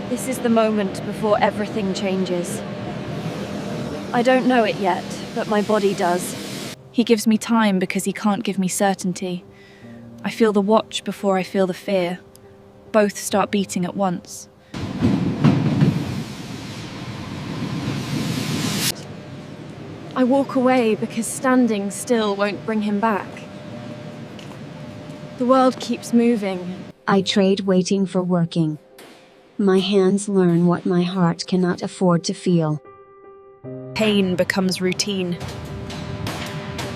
This is the moment before everything changes. I don't know it yet, but my body does. He gives me time because he can't give me certainty. I feel the watch before I feel the fear. Both start beating at once. I walk away because standing still won't bring him back. The world keeps moving. I trade waiting for working. My hands learn what my heart cannot afford to feel. Pain becomes routine.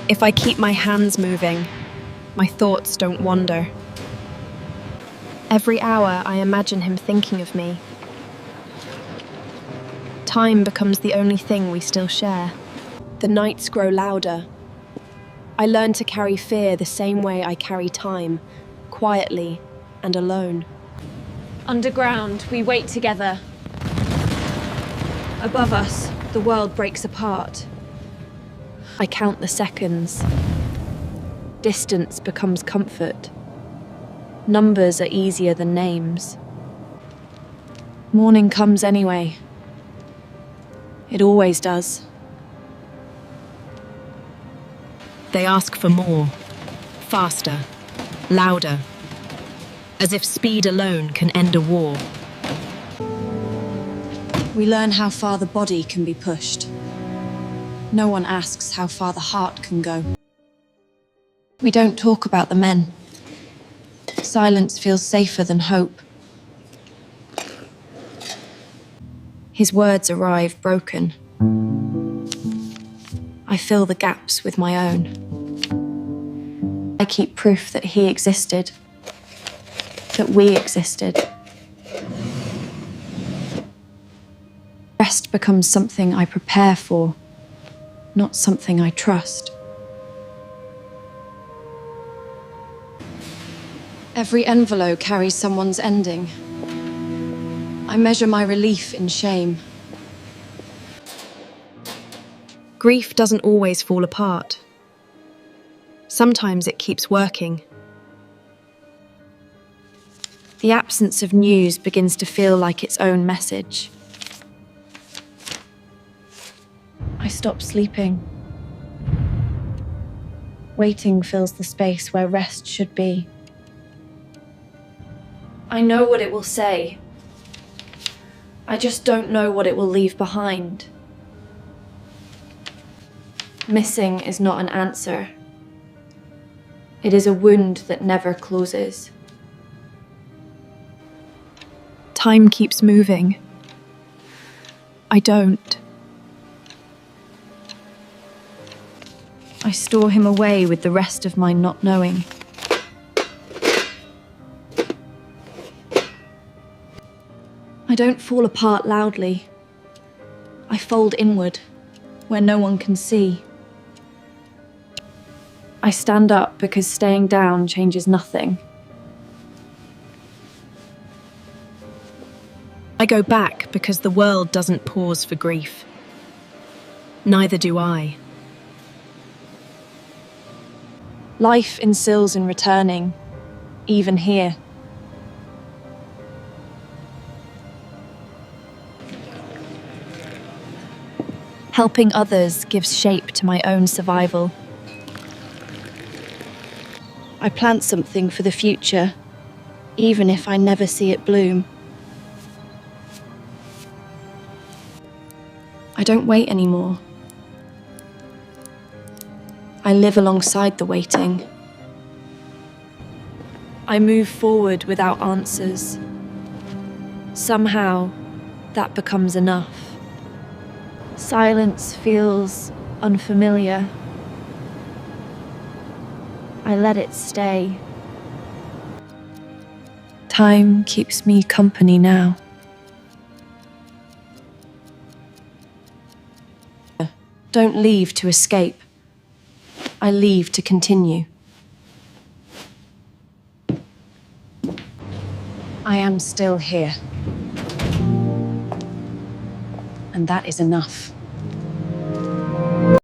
If I keep my hands moving, my thoughts don't wander. Every hour I imagine him thinking of me. Time becomes the only thing we still share. The nights grow louder. I learn to carry fear the same way I carry time, quietly and alone. Underground, we wait together. Above us, the world breaks apart. I count the seconds. Distance becomes comfort. Numbers are easier than names. Morning comes anyway. It always does. They ask for more, faster, louder, as if speed alone can end a war. We learn how far the body can be pushed. No one asks how far the heart can go. We don't talk about the men. Silence feels safer than hope. His words arrive broken. I fill the gaps with my own. I keep proof that he existed, that we existed. Rest becomes something I prepare for, not something I trust. Every envelope carries someone's ending. I measure my relief in shame. Grief doesn't always fall apart. Sometimes it keeps working. The absence of news begins to feel like its own message. I stop sleeping. Waiting fills the space where rest should be. I know what it will say. I just don't know what it will leave behind. Missing is not an answer. It is a wound that never closes. Time keeps moving. I don't. I store him away with the rest of my not knowing. I don't fall apart loudly. I fold inward, where no one can see. I stand up because staying down changes nothing. I go back because the world doesn't pause for grief. Neither do I. Life instills in returning, even here. Helping others gives shape to my own survival. I plant something for the future, even if I never see it bloom. I don't wait anymore. I live alongside the waiting. I move forward without answers. Somehow, that becomes enough. Silence feels unfamiliar. I let it stay. Time keeps me company now. Don't leave to escape. I leave to continue. I am still here. And that is enough.